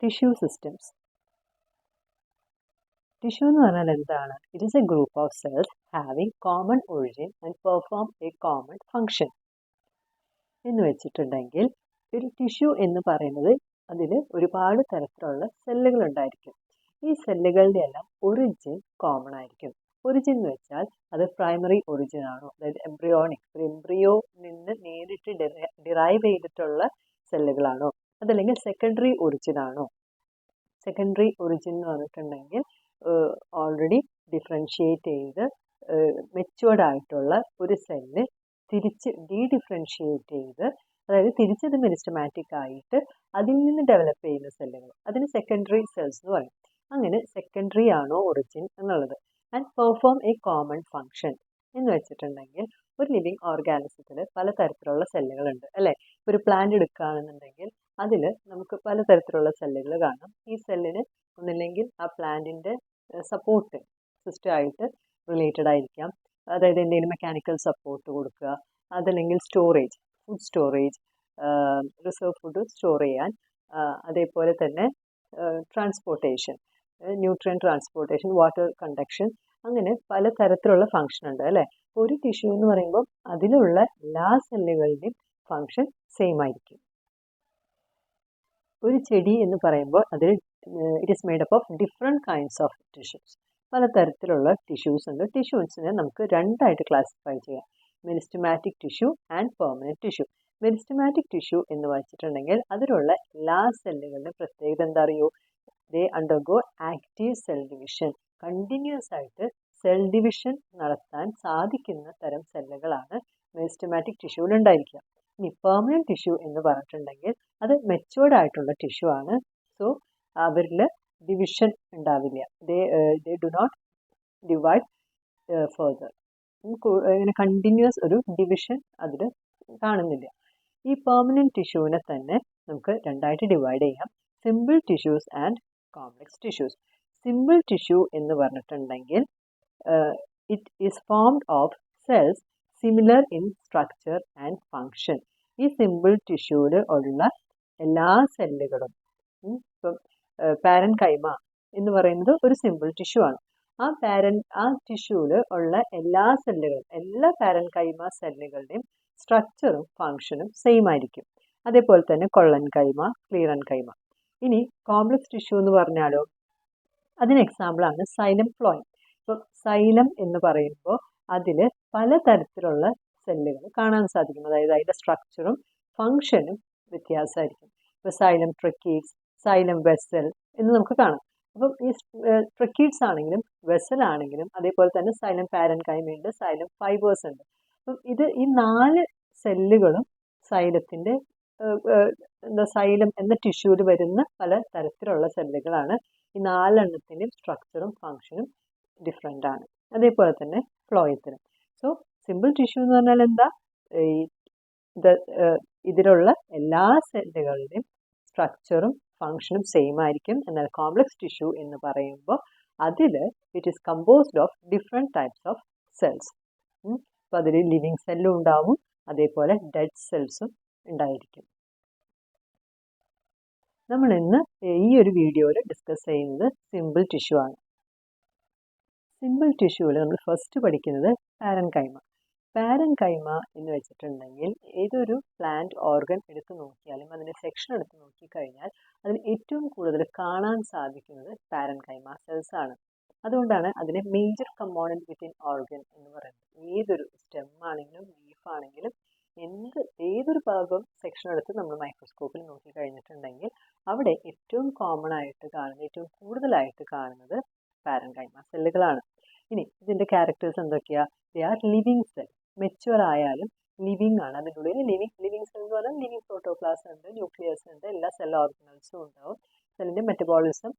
Tissue systems. Tissue എന്ന് പറഞ്ഞാൽ എന്താണ്? It is A group of cells having common origin and perform A common function എന്ന് വെച്ചിട്ടുണ്ടെങ്കിൽ ഒരു ടിഷ്യൂ എന്ന് പറയുന്നത് അതിൽ ഒരുപാട് തരത്തിലുള്ള സെല്ലുകൾ ഉണ്ടായിരിക്കും. ഈ സെല്ലുകളുടെ എല്ലാം ഒറിജിൻ കോമൺ ആയിരിക്കും. ഒറിജിൻ എന്ന് വെച്ചാൽ അത് പ്രൈമറി ഒറിജിൻ ആണോ, അതായത് എംബ്രിയോണിക്, ഒരു എംബ്രിയോ നിന്ന് നേരിട്ട് ഡിറൈവ് ചെയ്തിട്ടുള്ള സെല്ലുകളാണോ, അതല്ലെങ്കിൽ സെക്കൻഡറി ഒറിജിൻ ആണോ. സെക്കൻഡറി ഒറിജിൻ എന്ന് പറഞ്ഞിട്ടുണ്ടെങ്കിൽ ഓൾറെഡി ഡിഫറൻഷിയേറ്റ് ചെയ്ത് മെച്ചുവേർഡ് ആയിട്ടുള്ള ഒരു സെല്ല് തിരിച്ച് ഡീഡിഫറൻഷിയേറ്റ് ചെയ്ത്, അതായത് തിരിച്ചത് മെരിസ്റ്റമാറ്റിക് ആയിട്ട് അതിൽ നിന്ന് ഡെവലപ്പ് ചെയ്യുന്ന സെല്ലുകൾ, അതിന് സെക്കൻഡറി സെൽസ് എന്ന് പറയും. അങ്ങനെ സെക്കൻഡറി ആണോ ഒറിജിൻ എന്നുള്ളത്. And perform A common function എന്ന് വെച്ചിട്ടുണ്ടെങ്കിൽ ഒരു ലിവിങ് ഓർഗാനിസത്തിൽ പലതരത്തിലുള്ള സെല്ലുകളുണ്ട് അല്ലേ. ഒരു പ്ലാന്റ് എടുക്കുകയാണെന്നുണ്ടെങ്കിൽ അതിൽ നമുക്ക് പലതരത്തിലുള്ള സെല്ലുകൾ കാണാം. ഈ സെല്ലിന് ഒന്നില്ലെങ്കിൽ ആ പ്ലാന്റിൻ്റെ സപ്പോർട്ട് സിസ്റ്റമായിട്ട് റിലേറ്റഡ് ആയിരിക്കാം, അതായത് എന്തെങ്കിലും മെക്കാനിക്കൽ സപ്പോർട്ട് കൊടുക്കുക, അതല്ലെങ്കിൽ storage, food storage, reserve food store ചെയ്യാൻ, അതേപോലെ തന്നെ transportation, nutrient transportation, water conduction, അങ്ങനെ പലതരത്തിലുള്ള ഫങ്ഷൻ ഉണ്ട് അല്ലേ. ഒരു ടിഷ്യൂ എന്ന് പറയുമ്പോൾ അതിലുള്ള എല്ലാ സെല്ലുകളുടെയും ഫങ്ഷൻ സെയിം ആയിരിക്കും. ഒരു ചെടി എന്ന് പറയുമ്പോൾ അതിൽ it is made up of different kinds of tissues. പലതരത്തിലുള്ള ടിഷ്യൂസ് ഉണ്ട്. ടിഷ്യൂസിനെ നമുക്ക് രണ്ടായിട്ട് ക്ലാസിഫൈ ചെയ്യാം, meristematic tissue and permanent tissue. Meristematic tissue എന്ന് വെച്ചിട്ടുണ്ടെങ്കിൽ അതിലുള്ള എല്ലാ സെല്ലുകളുടെയും പ്രത്യേകത എന്താ അറിയോ? ദേ undergo active cell division. Continuous ആയിട്ട് സെൽ ഡിവിഷൻ നടത്താൻ സാധിക്കുന്ന തരം സെല്ലുകളാണ് മെരിസ്റ്റമാറ്റിക് ടിഷ്യൂവിൽ ഉണ്ടായിരിക്കുക. ഇനി പെർമനൻറ്റ് ടിഷ്യൂ എന്ന് പറഞ്ഞിട്ടുണ്ടെങ്കിൽ അത് മെച്ചുവേർഡ് ആയിട്ടുള്ള ടിഷ്യൂ ആണ്. സോ അവരിൽ ഡിവിഷൻ ഉണ്ടാവില്ല. They do not divide further. ഇങ്ങനെ കണ്ടിന്യൂസ് ഒരു ഡിവിഷൻ അതിൽ കാണുന്നില്ല. ഈ പെർമനൻറ്റ് ടിഷ്യൂവിനെ തന്നെ നമുക്ക് രണ്ടായിട്ട് ഡിവൈഡ് ചെയ്യാം, simple tissues and complex tissues. Simple tissue എന്ന് പറഞ്ഞിട്ടുണ്ടെങ്കിൽ it is formed of cells similar in structure and function. ഈ സിമ്പിൾ ടിഷ്യൂവിൽ ഉള്ള എല്ലാ സെല്ലുകളും, ഇപ്പം പാരൻകൈമ എന്ന് പറയുന്നത് ഒരു സിമ്പിൾ ടിഷ്യൂ ആണ്. ആ ടിഷ്യൂവിൽ ഉള്ള എല്ലാ സെല്ലുകളും, എല്ലാ പാരൻകൈമ സെല്ലുകളുടെയും സ്ട്രക്ചറും ഫങ്ഷനും സെയിം ആയിരിക്കും. അതേപോലെ തന്നെ കൊള്ളൻ കൈമ, ക്ലീറൻ കൈമ. ഇനി കോംപ്ലക്സ് ടിഷ്യൂ എന്ന് പറഞ്ഞാലോ, അതിന് എക്സാമ്പിളാണ് സൈലം ഫ്ലോയം. ഇപ്പോൾ സൈലം എന്ന് പറയുമ്പോൾ അതിൽ പലതരത്തിലുള്ള സെല്ലുകൾ കാണാൻ സാധിക്കും, അതായത് അതിൻ്റെ സ്ട്രക്ചറും ഫങ്ഷനും വ്യത്യാസമായിരിക്കും. ഇപ്പോൾ സൈലം ട്രക്കീഡ്സ്, സൈലം വെസൽ എന്ന് നമുക്ക് കാണാം. അപ്പം ഈ ട്രക്കീഡ്സ് ആണെങ്കിലും വെസൽ ആണെങ്കിലും അതേപോലെ തന്നെ സൈലം പാരൻകൈമയുണ്ട്, സൈലം ഫൈബേഴ്സ് ഉണ്ട്. അപ്പം ഈ 4 സെല്ലുകളും സൈലത്തിൻ്റെ സൈലം എന്ന ടിഷ്യൂവിൽ വരുന്ന പല തരത്തിലുള്ള സെല്ലുകളാണ്. ഈ 4 എണ്ണത്തിൻ്റെയും സ്ട്രക്ചറും ഫങ്ഷനും ഡിഫറെൻ്റ് ആണ്. അതേപോലെ തന്നെ ഫ്ലോയത്തിനും. സോ സിമ്പിൾ ടിഷ്യൂ എന്ന് പറഞ്ഞാൽ എന്താ? ഇതിലുള്ള എല്ലാ സെല്ലുകളുടെയും സ്ട്രക്ചറും ഫങ്ഷനും സെയിം ആയിരിക്കും. എന്നാൽ കോംപ്ലക്സ് ടിഷ്യൂ എന്ന് പറയുമ്പോൾ അതിൽ it is composed of different types of cells. അപ്പോൾ അതിൽ ലിവിങ് സെല്ലും ഉണ്ടാവും, അതേപോലെ ഡെഡ് സെൽസും ഉണ്ടായിരിക്കും. നമ്മൾ ഇന്ന് ഈ ഒരു വീഡിയോയിൽ ഡിസ്കസ് ചെയ്യുന്നത് സിമ്പിൾ ടിഷ്യൂ ആണ്. സിമ്പിൾ ടിഷ്യൂവിൽ നമ്മൾ ഫസ്റ്റ് പഠിക്കുന്നത് പാരൻകൈമ. പാരൻകൈമ എന്ന് വെച്ചിട്ടുണ്ടെങ്കിൽ ഏതൊരു പ്ലാന്റ് ഓർഗൻ എടുത്ത് നോക്കിയാലും അതിൻ്റെ സെക്ഷൻ എടുത്ത് നോക്കിക്കഴിഞ്ഞാൽ അതിൽ ഏറ്റവും കൂടുതൽ കാണാൻ സാധിക്കുന്നത് പാരൻകൈമ സെൽസ് ആണ്. അതുകൊണ്ടാണ് അതിനെ മേജർ കമ്പോണൻറ്റ് വിത്തിൻ ഓർഗൻ എന്ന് പറയുന്നത്. ഏതൊരു സ്റ്റെം ആണെങ്കിലും ലീഫ് ആണെങ്കിലും ഏതൊരു ഭാഗം സെക്ഷൻ എടുത്ത് നമ്മൾ മൈക്രോസ്കോപ്പിൽ നോക്കിക്കഴിഞ്ഞിട്ടുണ്ടെങ്കിൽ അവിടെ ഏറ്റവും കോമൺ ആയിട്ട് കാണുന്നത്, ഏറ്റവും കൂടുതലായിട്ട് കാണുന്നത് പാരൻകൈമ സെല്ലുകളാണ്. ഇനി ഇതിൻ്റെ ക്യാരക്ടേഴ്സ് എന്തൊക്കെയാണ്? They are living cell. Mature ആയാലും ലിവിങ് ആണ്. അതിൻ്റെ ഉള്ളിൽ ലിവിങ് സെൽ എന്ന് പറഞ്ഞാൽ ലിവിങ് പ്രോട്ടോപ്ലാസം ഉണ്ട്, ന്യൂക്ലിയസ് ഉണ്ട്, എല്ലാ സെൽ ഓർഗനൽസും ഉണ്ടാവും. സെല്ലിൻ്റെ മെറ്റബോളിസം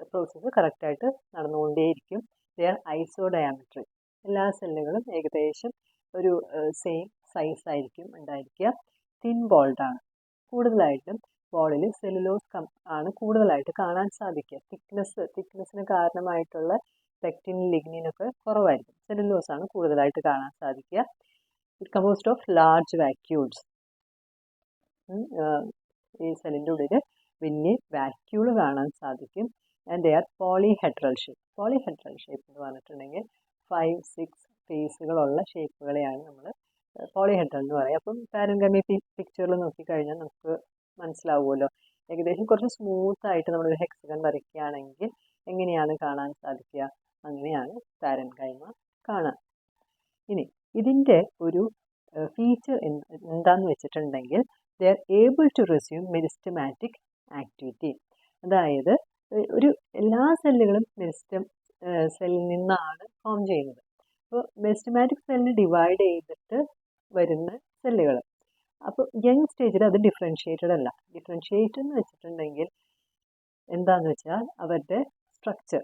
പ്രോസസ്സ് കറക്റ്റായിട്ട് നടന്നുകൊണ്ടേയിരിക്കും. They are ഐസോഡയാമെട്രിക്. എല്ലാ സെല്ലുകളും ഏകദേശം ഒരു സെയിം സൈസ് ആയിരിക്കും ഉണ്ടായിരിക്കുക. തിൻ ബോൾഡ് ആണ്. കൂടുതലായിട്ടും ബോളിൽ സെല്ലുലോസ് ആണ് കൂടുതലായിട്ട് കാണാൻ സാധിക്കുക. തിക്നെസ്സിന് കാരണമായിട്ടുള്ള പെക്റ്റിൻ, ലിഗ്നിനൊക്കെ കുറവായിരിക്കും. സെല്ലുലോസ് ആണ് കൂടുതലായിട്ട് കാണാൻ സാധിക്കുക. It composed of large vacuoles. ഈ സെല്ലിൻ്റെ ഉള്ളിൽ വലിയ വാക്യൂള് കാണാൻ സാധിക്കും. And they are polyhedral shape. Polyhedral shape എന്ന് പറഞ്ഞിട്ടുണ്ടെങ്കിൽ 5-6 ഫേസുകളുള്ള ഷേപ്പുകളെയാണ് നമ്മൾ പോളിഹെഡ്രൽ എന്ന് പറയുക. അപ്പം പാരൻഗൈമ പിക്ചറിൽ നോക്കിക്കഴിഞ്ഞാൽ നമുക്ക് മനസ്സിലാവുമല്ലോ. ഏകദേശം കുറച്ച് സ്മൂത്തായിട്ട് നമ്മളൊരു ഹെക്സഗൺ വരയ്ക്കുകയാണെങ്കിൽ എങ്ങനെയാണ് കാണാൻ സാധിക്കുക, അങ്ങനെയാണ് പാരൻഗൈമ കാണാൻ. ഇനി ഇതിൻ്റെ ഒരു ഫീച്ചർ എന്താന്ന് വെച്ചിട്ടുണ്ടെങ്കിൽ they are able to resume meristematic activity. അതായത് ഒരു എല്ലാ സെല്ലുകളും മെരിസ്റ്റം സെല്ലിൽ നിന്നാണ് ഫോം ചെയ്യുന്നത്. അപ്പോൾ മെരിസ്റ്റമാറ്റിക് സെല്ലിന് ഡിവൈഡ് ചെയ്തിട്ട് വരുന്ന സെല്ലുകൾ. അപ്പോൾ യങ് സ്റ്റേജിൽ അത് ഡിഫറൻഷ്യേറ്റഡ് അല്ല. ഡിഫറൻഷ്യേറ്റഡ് എന്ന് വെച്ചിട്ടുണ്ടെങ്കിൽ എന്താണെന്ന് വെച്ചാൽ അവരുടെ സ്ട്രക്ചർ.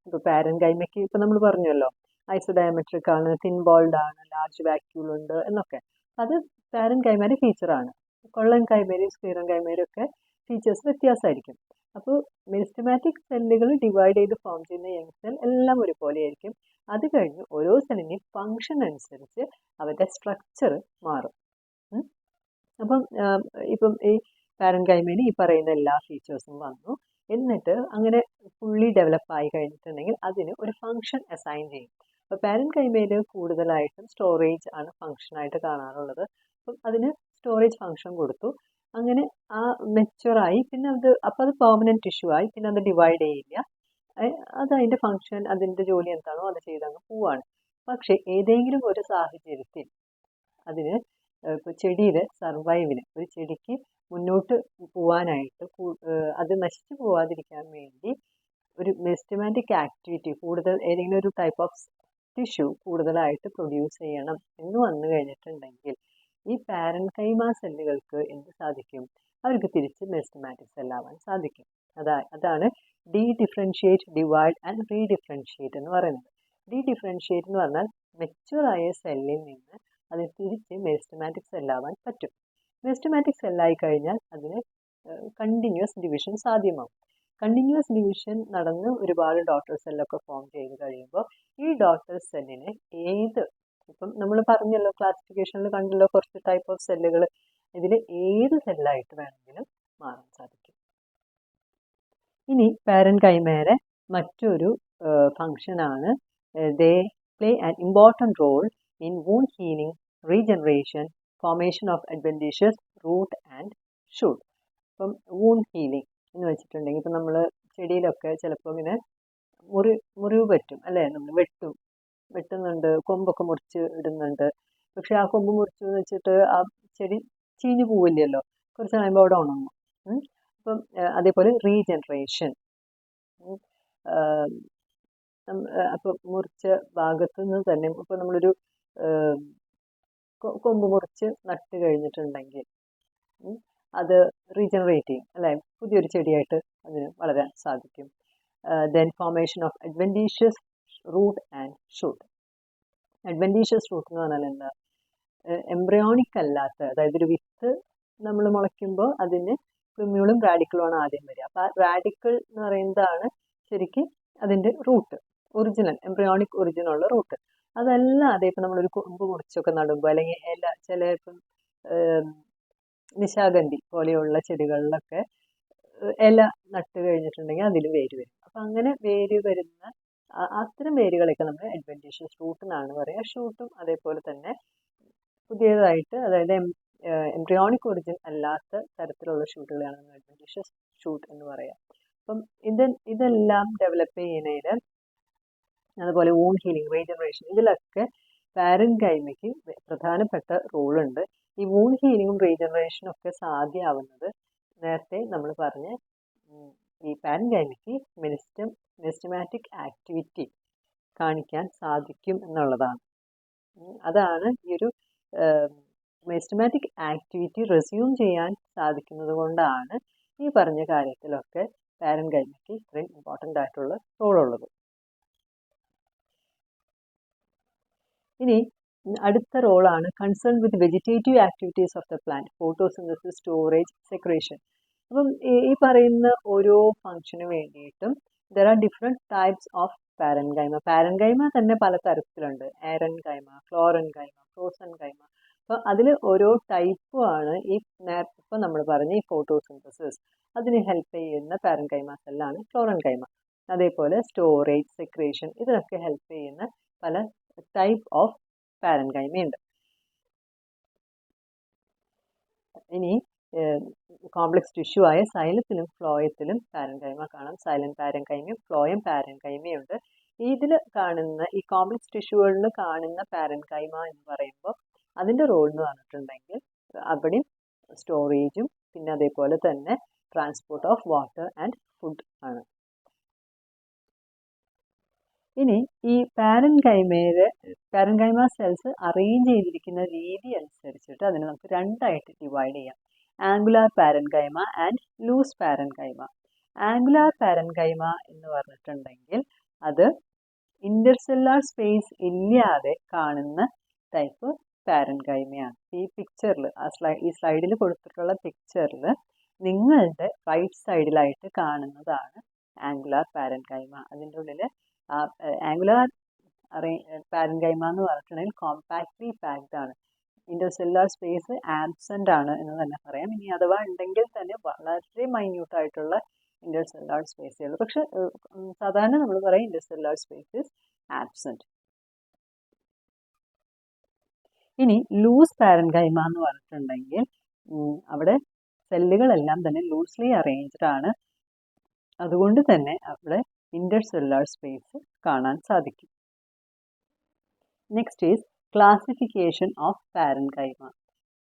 ഇപ്പോൾ പാരൻഗൈമയ്ക്ക് ഇപ്പോൾ നമ്മൾ പറഞ്ഞല്ലോ ഐസോഡയമെട്രിക് ആണ്, തിൻ ബോൾഡ് ആണ്, ലാർജ് വാക്യൂൾ ഉണ്ട് എന്നൊക്കെ. അത് പാരൻഗൈമയുടെ ഫീച്ചറാണ്. കൊള്ളൻ കൈമേരും സ്ക്വീറൻ കൈമേരും ഒക്കെ ഫീച്ചേഴ്സ് വ്യത്യാസമായിരിക്കും. അപ്പോൾ മെരിസ്റ്റമാറ്റിക് സെല്ലുകൾ ഡിവൈഡ് ചെയ്ത് ഫോം ചെയ്യുന്ന യങ് സെൽ എല്ലാം ഒരുപോലെ ആയിരിക്കും. അത് കഴിഞ്ഞ് ഓരോ സെല്ലിൻ്റെയും ഫങ്ഷൻ അനുസരിച്ച് അവരുടെ സ്ട്രക്ചർ മാറും. ഇപ്പം ഈ പാരൻഗൈമയിൽ ഈ പറയുന്ന എല്ലാ ഫീച്ചേഴ്സും വന്നു. എന്നിട്ട് അങ്ങനെ ഫുള്ളി ഡെവലപ്പായി കഴിഞ്ഞിട്ടുണ്ടെങ്കിൽ അതിന് ഒരു ഫങ്ഷൻ അസൈൻ ചെയ്യും. അപ്പോൾ പാരൻഗൈമയിൽ കൂടുതലായിട്ടും സ്റ്റോറേജ് ആണ് ഫങ്ഷനായിട്ട് കാണാറുള്ളത്. അപ്പം അതിന് സ്റ്റോറേജ് ഫങ്ഷൻ കൊടുത്തു. അങ്ങനെ ആ മെച്ചുവറായി. പിന്നെ അത് പെർമനൻറ്റ് ടിഷ്യൂ ആയി. പിന്നെ അത് ഡിവൈഡ് ചെയ്യില്ല. അത് അതിൻ്റെ ഫങ്ഷൻ, അതിൻ്റെ ജോലി എന്താണോ അത് ചെയ്തങ്ങ് പോവാണ്. പക്ഷേ ഏതെങ്കിലും ഒരു സാഹചര്യത്തിൽ അതിന് ഇപ്പോൾ ചെടിയുടെ സർവൈവിന്, ഒരു ചെടിക്ക് മുന്നോട്ട് പോകാനായിട്ട് അത് നശിച്ചു പോവാതിരിക്കാൻ വേണ്ടി ഒരു മെരിസ്റ്റമാറ്റിക് ആക്ടിവിറ്റി കൂടുതൽ, ഏതെങ്കിലും ഒരു ടൈപ്പ് ഓഫ് ടിഷ്യൂ കൂടുതലായിട്ട് പ്രൊഡ്യൂസ് ചെയ്യണം എന്ന് വന്നു കഴിഞ്ഞിട്ടുണ്ടെങ്കിൽ ഈ പാരൻഗൈമ സെല്ലുകൾക്ക് എന്ത് സാധിക്കും, അവർക്ക് തിരിച്ച് മെരിസ്റ്റമാറ്റിക് സെല്ലാവാൻ സാധിക്കും. അതാണ് ഡിഫറൻഷിയേറ്റ്, ഡിവൈഡ് ആൻഡ് റീഡിഫറൻഷിയേറ്റ് എന്ന് പറയുന്നത്. ഡിഫറൻഷിയേറ്റ് എന്ന് പറഞ്ഞാൽ മെച്ചുവറായ സെല്ലിൽ നിന്ന് അത് തിരിച്ച് മെരിസ്റ്റമാറ്റിക് സെല്ലാവാൻ പറ്റും. മെരിസ്റ്റമാറ്റിക് സെല്ലായി കഴിഞ്ഞാൽ അതിന് കണ്ടിന്യൂസ് ഡിവിഷൻ സാധ്യമാവും. കണ്ടിന്യൂസ് ഡിവിഷൻ നടന്ന് ഒരുപാട് ഡോട്ടർ സെല്ലൊക്കെ ഫോം ചെയ്ത് കഴിയുമ്പോൾ ഈ ഡോട്ടർ സെല്ലിനെ ഇപ്പം നമ്മൾ പറഞ്ഞല്ലോ, ക്ലാസിഫിക്കേഷനിൽ കണ്ടല്ലോ കുറച്ച് ടൈപ്പ് ഓഫ് സെല്ലുകൾ, ഇതിൽ ഏത് സെല്ലായിട്ട് വേണമെങ്കിലും മാറാൻ സാധിക്കും. ഇനി പാരൻഗൈമയുടെ മറ്റൊരു ഫങ്ഷനാണ് they play an important role in wound healing, regeneration, formation of adventitious root and shoot. ഇപ്പം വൂണ്ട് ഹീലിംഗ് എന്ന് വെച്ചിട്ടുണ്ടെങ്കിൽ ഇപ്പം നമ്മൾ ചെടിയിലൊക്കെ ചിലപ്പോൾ ഇങ്ങനെ മുറിവ് പറ്റും അല്ലേ, നമ്മൾ വെട്ടുന്നുണ്ട്, കൊമ്പൊക്കെ മുറിച്ച് ഇടുന്നുണ്ട്. പക്ഷെ ആ കൊമ്പ് മുറിച്ചു എന്ന് വെച്ചിട്ട് ആ ചെടി ചീഞ്ഞു പോവില്ലല്ലോ, കുറച്ച് കഴിയുമ്പോൾ അവിടെ ഉണങ്ങും. അപ്പം അതേപോലെ റീജനറേഷൻ, അപ്പോൾ മുറിച്ച ഭാഗത്തു നിന്ന് തന്നെ ഇപ്പോൾ നമ്മളൊരു കൊമ്പ് മുറിച്ച് നട്ട് കഴിഞ്ഞിട്ടുണ്ടെങ്കിൽ അത് റീജനറേറ്റ് ചെയ്യും അല്ലേ, പുതിയൊരു ചെടിയായിട്ട് അതിന് വളരാൻ സാധിക്കും. Then formation of adventitious root and shoot. Adventitious root എന്ന് പറഞ്ഞാൽ എന്താ, എംബ്രിയോണിക് അല്ലാത്ത, അതായത് ഒരു വിത്ത് നമ്മൾ മുളയ്ക്കുമ്പോൾ അതിന് പ്ലൂമ്യൂളും റാഡിക്കിളുമാണ് ആദ്യം വരിക. അപ്പോൾ ആ റാഡിക്കിൾ എന്ന് പറയുന്നതാണ് ശരിക്കും അതിൻ്റെ റൂട്ട്, ഒറിജിനൽ എംബ്രിയോണിക് ഒറിജിനുള്ള റൂട്ട്. അതല്ലാതെ ഇപ്പം നമ്മളൊരു കൊമ്പ് മുറിച്ചൊക്കെ നടുമ്പോൾ, അല്ലെങ്കിൽ ചില ഇപ്പം നിശാഗന്ധി പോലെയുള്ള ചെടികളിലൊക്കെ ഇല നട്ട് കഴിഞ്ഞിട്ടുണ്ടെങ്കിൽ അതിൽ വേര് വരും. അപ്പം അങ്ങനെ വേര് വരുന്ന അത്തരം വേരുകളൊക്കെ നമ്മൾ അഡ്വെന്റീഷ്യസ് റൂട്ട് എന്നാണ് പറയുക. ഷൂട്ടും അതേപോലെ തന്നെ പുതിയതായിട്ട്, അതായത് എംബ്രിയോണിക് ഒറിജിൻ അല്ലാത്ത തരത്തിലുള്ള ഷൂട്ടുകളാണ് നമ്മൾ അഡ്വെന്റീഷ്യസ് ഷൂട്ട് എന്ന് പറയുക. അപ്പം ഇതെല്ലാം ഡെവലപ്പ് ചെയ്യുന്നതിൽ, അതുപോലെ വൂണ്ട് ഹീലിംഗ്, റീജനറേഷൻ, ഇതിലൊക്കെ പാരൻഗൈമയ്ക്ക് പ്രധാനപ്പെട്ട റോളുണ്ട്. ഈ വൂണ്ട് ഹീലിംഗും റീജനറേഷനും ഒക്കെ സാധ്യമാവുന്നത് നേരത്തെ നമ്മൾ പറഞ്ഞ ഈ പാരൻഗൈമയ്ക്ക് മെരിസ്റ്റമാറ്റിക് ആക്ടിവിറ്റി കാണിക്കാൻ സാധിക്കും എന്നുള്ളതാണ്. അതാണ് ഈ ഒരു മെരിസ്റ്റമാറ്റിക് ആക്ടിവിറ്റി റെസ്യൂം ചെയ്യാൻ സാധിക്കുന്നത് കൊണ്ടാണ് ഈ പറഞ്ഞ കാര്യത്തിലൊക്കെ പാരൻഗൈമയ്ക്ക് ഇത്രയും ഇമ്പോർട്ടൻ്റ് ആയിട്ടുള്ള റോളുള്ളത്. ഇനി അടുത്ത റോളാണ് concern with vegetative activities of the plant, photosynthesis, storage, secretion. അപ്പം ഈ പറയുന്ന ഓരോ ഫംഗ്ഷന് വേണ്ടിയിട്ടും there are different types of parenchyma. Parenchyma തന്നെ പല തരത്തിലുണ്ട്. എയറൻഗൈമ, ക്ലോറൻഗൈമ, പ്രോസൻഗൈമ. അപ്പോൾ അതിൽ ഓരോ ടൈപ്പുമാണ് ഇപ്പോൾ നമ്മൾ പറഞ്ഞ ഈ ഫോട്ടോസിന്തസിസ് അതിന് ഹെൽപ്പ് ചെയ്യുന്ന പാരൻകൈമ സെല്ലാണ് ക്ലോറൻകൈമ. അതേപോലെ സ്റ്റോറേജ്, സെക്രീഷൻ ഇതിനൊക്കെ ഹെൽപ്പ് ചെയ്യുന്ന പല ടൈപ്പ് ഓഫ് പാരൻകൈമയുണ്ട്. ഇനി കോംപ്ലക്സ് ടിഷ്യൂ ആയ സൈലത്തിലും ഫ്ലോയത്തിലും പാരൻകൈമ കാണാം. സൈലന്റ് പാരൻകൈമയും ഫ്ലോയം പാരൻകൈമയും ഉണ്ട്. ഇതിൽ കാണുന്ന ഈ കോംപ്ലക്സ് ടിഷ്യൂകളിൽ കാണുന്ന പാരൻകൈമ എന്ന് പറയുമ്പോൾ അതിൻ്റെ റോൾ എന്ന് പറഞ്ഞിട്ടുണ്ടെങ്കിൽ അവിടെയും സ്റ്റോറേജും പിന്നെ അതേപോലെ തന്നെ transport of water and food ആണ്. ഇനി ഈ പാരൻകൈമ സെൽസ് അറേഞ്ച് ചെയ്തിരിക്കുന്ന രീതി അനുസരിച്ചിട്ട് അതിനെ നമുക്ക് രണ്ടായിട്ട് ഡിവൈഡ് ചെയ്യാം. Angular parenchyma and loose parenchyma. Angular parenchyma എന്ന് പറഞ്ഞിട്ടുണ്ടെങ്കിൽ അത് ഇന്റർസെല്ലുലാർ സ്പേസ് ഇല്ലാതെ കാണുന്ന ടൈപ്പ് പാരൻകൈമയാണ്. ഈ പിക്ചറിൽ ഈ സ്ലൈഡിൽ കൊടുത്തിട്ടുള്ള പിക്ചറിൽ നിങ്ങളുടെ റൈറ്റ് സൈഡിലായിട്ട് കാണുന്നതാണ് ആംഗുലാർ പാരൻകൈമ. അതിൻ്റെ ഉള്ളിൽ ആംഗുലാർ പാരൻകൈമ എന്ന് പറഞ്ഞിട്ടുണ്ടെങ്കിൽ കോമ്പാക്ട്ലി പാക്ഡ് ആണ്. ഇന്റർസെല്ലുലാർ സ്പേസ് ആബ്സെൻ്റ് ആണ് എന്ന് തന്നെ പറയാം. ഇനി അഥവാ ഉണ്ടെങ്കിൽ തന്നെ വളരെ മൈന്യൂട്ടായിട്ടുള്ള ഇന്റർസെല്ലുലാർ സ്പേസേ ഉള്ളൂ. പക്ഷെ സാധാരണ നമ്മൾ പറയും ഇന്റർസെല്ലുലാർ സ്പേസ് ഇസ് ആബ്സെൻ്റ്. ഇനി ലൂസ് പാരൻകൈമ എന്ന് പറഞ്ഞിട്ടുണ്ടെങ്കിൽ അവിടെ സെല്ലുകളെല്ലാം തന്നെ ലൂസ്ലി അറേഞ്ച്ഡ് ആണ്. അതുകൊണ്ട് തന്നെ അവിടെ ഇന്റർസെല്ലുലാർ സ്പേസ് കാണാൻ സാധിക്കും. Next is classification of parenchyma.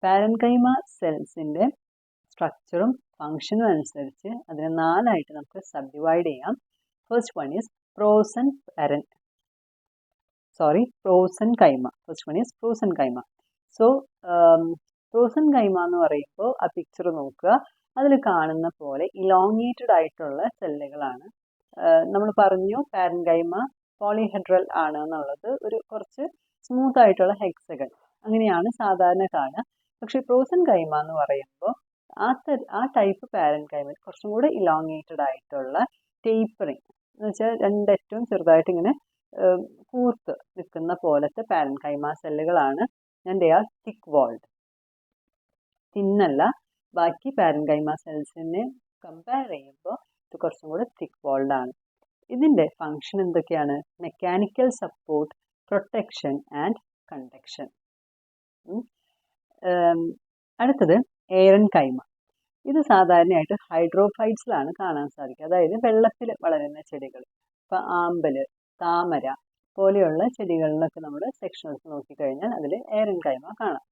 Parenchyma സെൽസിൻ്റെ സ്ട്രക്ചറും ഫങ്ഷനും അനുസരിച്ച് അതിനെ 4 ആയിട്ട് നമുക്ക് സബ്ഡിവൈഡ് ചെയ്യാം. First one is prosenchyma. First one is prosenchyma. So prosenchyma എന്ന് പറയുമ്പോൾ ആ പിക്ചർ നോക്കുക. അതിൽ കാണുന്ന പോലെ ഇലോങ്ങേറ്റഡ് ആയിട്ടുള്ള സെല്ലുകളാണ്. നമ്മൾ പറഞ്ഞു പാരൻകൈമ പോളിഹെഡ്രൽ ആണ് എന്നുള്ളത്, ഒരു കുറച്ച് സ്മൂത്ത് ആയിട്ടുള്ള ഹെക്സഗൺ അങ്ങനെയാണ് സാധാരണ കാണുക. പക്ഷേ പ്രോസൻകൈമ എന്ന് പറയുമ്പോൾ ആ ടൈപ്പ് പാരൻകൈമ കുറച്ചും കൂടെ ഇലോങ്ങേറ്റഡ് ആയിട്ടുള്ള ടേപ്പറിങ് എന്ന് വെച്ചാൽ രണ്ടറ്റവും ചെറുതായിട്ട് ഇങ്ങനെ കൂർത്ത് നിൽക്കുന്ന പോലത്തെ പാരൻകൈമ സെല്ലുകളാണ്. They are thick walled. തിന്നല്ല, ബാക്കി പാരൻകൈമ സെൽസിനെ കമ്പയർ ചെയ്യുമ്പോൾ ഇത് കുറച്ചും കൂടെ തിക്ക് വാൾഡ് ആണ്. ഇതിൻ്റെ ഫങ്ഷൻ എന്തൊക്കെയാണ്? Mechanical support, protection and conduction. അടുത്തത് എയറൻകൈമ. ഇത് സാധാരണയായിട്ട് ഹൈഡ്രോഫൈറ്റ്സിലാണ് കാണാൻ സാധിക്കുക. അതായത് വെള്ളത്തിൽ വളരുന്ന ചെടികൾ. ഇപ്പോൾ ആമ്പല്, താമര പോലെയുള്ള ചെടികളിലൊക്കെ നമ്മൾ സെക്ഷൻ എടുത്ത് നോക്കിക്കഴിഞ്ഞാൽ അതിൽ എയറൻകൈമ കാണാം.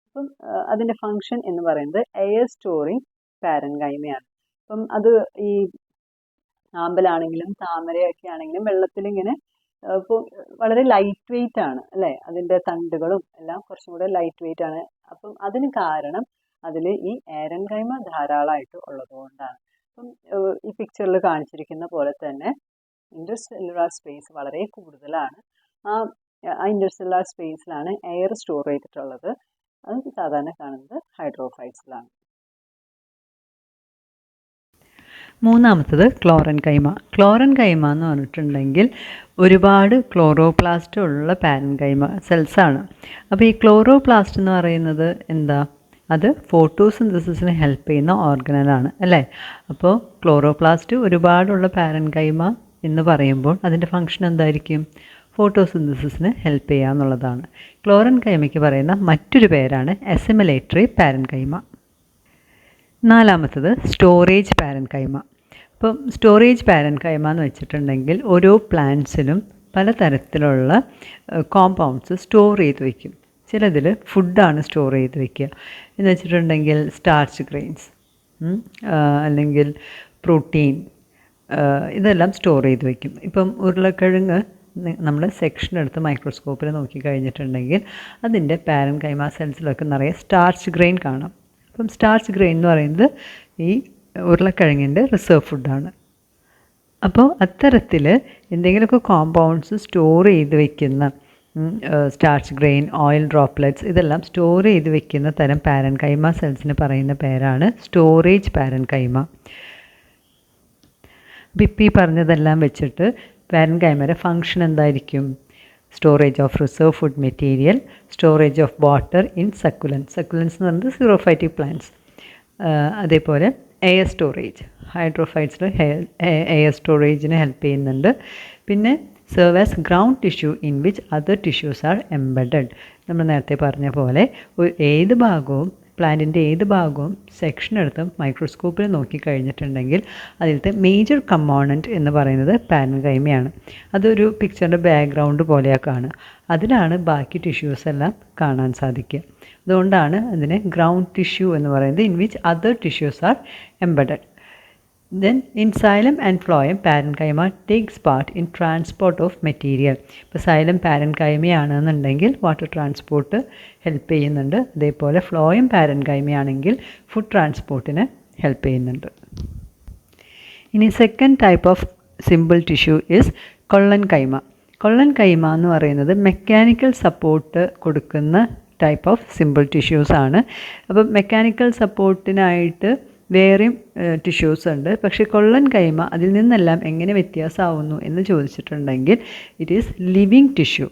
അപ്പം അതിൻ്റെ ഫങ്ഷൻ എന്ന് പറയുന്നത് എയർ സ്റ്റോറിങ് പാരൻകൈമയാണ്. അപ്പം അത് ഈ ആമ്പലാണെങ്കിലും താമരയൊക്കെ ആണെങ്കിലും വെള്ളത്തിലിങ്ങനെ ഇപ്പോൾ വളരെ ലൈറ്റ് വെയിറ്റ് ആണ് അല്ലേ? അതിൻ്റെ തണ്ടുകളും എല്ലാം കുറച്ചും കൂടെ ലൈറ്റ് വെയിറ്റ് ആണ്. അപ്പം അതിന് കാരണം അതിൽ ഈ എയറൻകൈമ ധാരാളമായിട്ട് ഉള്ളതുകൊണ്ടാണ്. അപ്പം ഈ പിക്ചറിൽ കാണിച്ചിരിക്കുന്ന പോലെ തന്നെ ഇന്റർസെല്ലുലാർ സ്പേസ് വളരെ കൂടുതലാണ്. ആ ഇന്റർസെല്ലുലാർ സ്പേസിലാണ് എയർ സ്റ്റോർ ചെയ്തിട്ടുള്ളത്. അത് സാധാരണ കാണുന്നത് ഹൈഡ്രോഫൈറ്റ്സിലാണ്. മൂന്നാമത്തത് ക്ലോറൻകൈമ. ക്ലോറൻകൈമ എന്ന് പറഞ്ഞിട്ടുണ്ടെങ്കിൽ ഒരുപാട് ക്ലോറോപ്ലാസ്റ്റ് ഉള്ള പാരൻകൈമ സെൽസാണ്. അപ്പോൾ ഈ ക്ലോറോപ്ലാസ്റ്റ് എന്ന് പറയുന്നത് എന്താ? അത് ഫോട്ടോസിന്തസിസിന് ഹെൽപ്പ് ചെയ്യുന്ന ഓർഗനലാണ് അല്ലേ? അപ്പോൾ ക്ലോറോപ്ലാസ്റ്റ് ഒരുപാടുള്ള പാരൻകൈമ എന്ന് പറയുമ്പോൾ അതിൻ്റെ ഫങ്ഷൻ എന്തായിരിക്കും? ഫോട്ടോസിന്തസിസിന് ഹെൽപ്പ് ചെയ്യുക എന്നുള്ളതാണ്. ക്ലോറൻകൈമയ്ക്ക് പറയുന്ന മറ്റൊരു പേരാണ് അസിമിലേറ്ററി പാരൻകൈമ. നാലാമത്തത് സ്റ്റോറേജ് പാരൻകൈമ. അപ്പം സ്റ്റോറേജ് പാരൻകൈമ എന്ന് വെച്ചിട്ടുണ്ടെങ്കിൽ ഓരോ പ്ലാന്റ്സിലും പലതരത്തിലുള്ള കോമ്പൗണ്ട്സ് സ്റ്റോർ ചെയ്ത് വയ്ക്കും. ചിലതിൽ ഫുഡാണ് സ്റ്റോർ ചെയ്ത് വയ്ക്കുക എന്ന് വെച്ചിട്ടുണ്ടെങ്കിൽ സ്റ്റാർച്ച് ഗ്രെയിൻസ് അല്ലെങ്കിൽ പ്രോട്ടീൻ ഇതെല്ലാം സ്റ്റോർ ചെയ്ത് വയ്ക്കും. ഇപ്പം ഉരുളക്കിഴങ്ങ് നമ്മൾ സെക്ഷൻ എടുത്ത് മൈക്രോസ്കോപ്പിൽ നോക്കി കഴിഞ്ഞിട്ടുണ്ടെങ്കിൽ അതിൻ്റെ പാരൻകൈമ സെൽസിലൊക്കെ നിറയെ സ്റ്റാർച്ച് ഗ്രെയിൻ കാണാം. അപ്പം സ്റ്റാർച്ച് ഗ്രെയിൻ എന്ന് പറയുന്നത് ഈ ഉരുളക്കിഴങ്ങിൻ്റെ റിസർവ് ഫുഡാണ്. അപ്പോൾ അത്തരത്തിൽ എന്തെങ്കിലുമൊക്കെ കോമ്പൗണ്ട്സ് സ്റ്റോർ ചെയ്ത് വയ്ക്കുന്ന സ്റ്റാർച്ച് ഗ്രെയിൻ, ഓയിൽ ഡ്രോപ്ലെറ്റ്സ് ഇതെല്ലാം സ്റ്റോർ ചെയ്ത് വെക്കുന്ന തരം പാരൻകൈമ സെൽസിന് പറയുന്ന പേരാണ് സ്റ്റോറേജ് പാരൻകൈമ. അപ്പോൾ ഇപ്പോൾ ഈ പറഞ്ഞതെല്ലാം വെച്ചിട്ട് പാരൻകൈമയുടെ ഫങ്ഷൻ എന്തായിരിക്കും? Storage of reserve food material, storage of water in succulents. Succulents എന്ന് പറയുന്നത് സീറോഫൈറ്റിക് പ്ലാന്റ്സ്. അതേപോലെ എയർ സ്റ്റോറേജ്, ഹൈഡ്രോഫൈറ്റ്സിൽ എയർ സ്റ്റോറേജിന് ഹെൽപ്പ് ചെയ്യുന്നുണ്ട്. പിന്നെ serve as ground tissue in which other tissues R embedded. നമ്മൾ നേരത്തെ പറഞ്ഞ പോലെ ഏത് ഭാഗവും പ്ലാന്റിൻ്റെ ഏത് ഭാഗവും സെക്ഷൻ എടുത്ത് മൈക്രോസ്കോപ്പിൽ നോക്കിക്കഴിഞ്ഞിട്ടുണ്ടെങ്കിൽ അതിലത്തെ മേജർ കമ്പോണൻറ്റ് എന്ന് പറയുന്നത് പാരൻകൈമയാണ്. അതൊരു പിക്ചറിൻ്റെ ബാക്ക്ഗ്രൗണ്ട് പോലെയാണ് കാണുക. അതിലാണ് ബാക്കി ടിഷ്യൂസ് എല്ലാം കാണാൻ സാധിക്കുക. അതുകൊണ്ടാണ് അതിനെ ഗ്രൗണ്ട് ടിഷ്യൂ എന്ന് പറയുന്നത്, in which other tissues R embedded. Then in xylem and phloem, parenchyma takes part in transport of material. ഇപ്പോൾ xylem parenchyma ആണെന്നുണ്ടെങ്കിൽ വാട്ടർ ട്രാൻസ്പോർട്ട് ഹെൽപ്പ് ചെയ്യുന്നുണ്ട്. അതേപോലെ phloem parenchyma ആണെങ്കിൽ ഫുഡ് ട്രാൻസ്പോർട്ടിന് ഹെൽപ്പ് ചെയ്യുന്നുണ്ട്. ഇനി second type of simple tissue is collenchyma. Collenchyma എന്ന് പറയുന്നത് മെക്കാനിക്കൽ സപ്പോർട്ട് കൊടുക്കുന്ന ടൈപ്പ് ഓഫ് സിമ്പിൾ ടിഷ്യൂസ് ആണ്. അപ്പം മെക്കാനിക്കൽ സപ്പോർട്ടിനായിട്ട് വേറെയും ടിഷ്യൂസ് ഉണ്ട്. പക്ഷേ കൊള്ളൻ കൈമ അതിൽ നിന്നെല്ലാം എങ്ങനെ വ്യത്യാസമാവുന്നു എന്ന് ചോദിച്ചിട്ടുണ്ടെങ്കിൽ ഇറ്റ് ഈസ് ലിവിങ് ടിഷ്യൂ.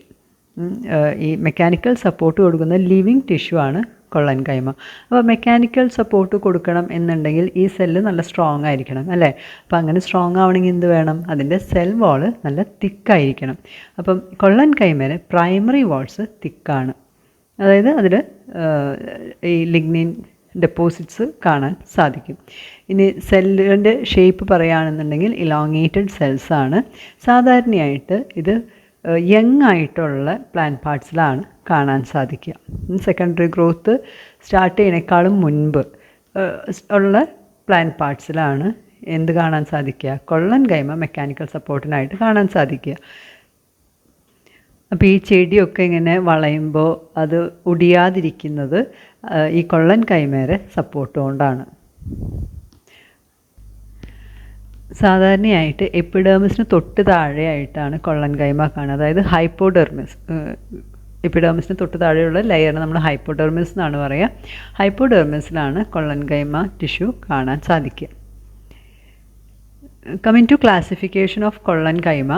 ഈ മെക്കാനിക്കൽ സപ്പോർട്ട് കൊടുക്കുന്ന ലിവിങ് ടിഷ്യൂ ആണ് കൊള്ളൻ കൈമ. അപ്പോൾ മെക്കാനിക്കൽ സപ്പോർട്ട് കൊടുക്കണം എന്നുണ്ടെങ്കിൽ ഈ സെല്ല് നല്ല സ്ട്രോങ് ആയിരിക്കണം അല്ലേ. അപ്പോൾ അങ്ങനെ സ്ട്രോങ് ആവണമെങ്കിൽ എന്ത് വേണം? അതിൻ്റെ സെൽ വാള് നല്ല തിക്കായിരിക്കണം. അപ്പം കൊള്ളൻ കൈമേലെ പ്രൈമറി വാൾസ് തിക്കാണ്. അതായത് അതിൽ ഈ ലിഗ്നിൻ ഡെപ്പോസിറ്റ്സ് കാണാൻ സാധിക്കും. ഇനി സെല്ലിൻ്റെ ഷേപ്പ് പറയുകയാണെന്നുണ്ടെങ്കിൽ ഇലോങ്ങേറ്റഡ് സെൽസാണ്. സാധാരണയായിട്ട് ഇത് യങ് ആയിട്ടുള്ള പ്ലാന്റ് പാർട്സിലാണ് കാണാൻ സാധിക്കുക. സെക്കൻഡറി ഗ്രോത്ത് സ്റ്റാർട്ട് ചെയ്യുന്നതിനേക്കാളും മുൻപ് ഉള്ള പ്ലാന്റ് പാർട്സിലാണ് എന്ത് കാണാൻ സാധിക്കുക? കൊള്ളൻ കൈമ മെക്കാനിക്കൽ സപ്പോർട്ടിനായിട്ട് കാണാൻ സാധിക്കുക. അപ്പോൾ ഈ ചെടിയൊക്കെ ഇങ്ങനെ വളയുമ്പോൾ അത് ഒടിയാതിരിക്കുന്നത് ഈ കൊള്ളൻ കൈമേരെ സപ്പോർട്ട് കൊണ്ടാണ്. സാധാരണയായിട്ട് എപ്പിഡേമിസിന് തൊട്ട് താഴെയായിട്ടാണ് കൊള്ളൻ കൈമ കാണുക. അതായത് ഹൈപ്പോഡെർമിസ്, എപ്പിഡേമിസിന് തൊട്ട് താഴെയുള്ള ലെയറിന് നമ്മൾ ഹൈപ്പോഡെർമിസ് എന്നാണ് പറയുക. ഹൈപ്പോഡെർമിസിലാണ് കൊള്ളൻ കൈമ ടിഷ്യൂ കാണാൻ സാധിക്കുക. Coming to classification of collenchyma,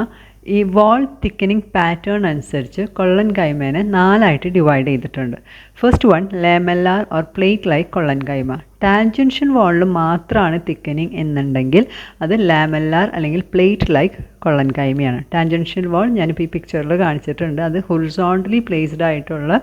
ഈ വാൾ തിക്കനിങ് പാറ്റേൺ അനുസരിച്ച് കൊള്ളൻ കൈമേനെ 4ആയിട്ട് ഡിവൈഡ് ചെയ്തിട്ടുണ്ട്. First one lamellar or plate like collenchyma. Tangential വാളിൽ മാത്രമാണ് തിക്കനിങ് എന്നുണ്ടെങ്കിൽ അത് ലാമെല്ലാർ അല്ലെങ്കിൽ പ്ലേറ്റ് ലൈക്ക് കൊള്ളൻ കൈമയാണ്. ടാൻജൻഷ്യൽ വാൾ ഞാനിപ്പോൾ ഈ പിക്ചറിൽ കാണിച്ചിട്ടുണ്ട്. അത് ഹൊറിസോണ്ടലി പ്ലേസ്ഡ് ആയിട്ടുള്ള,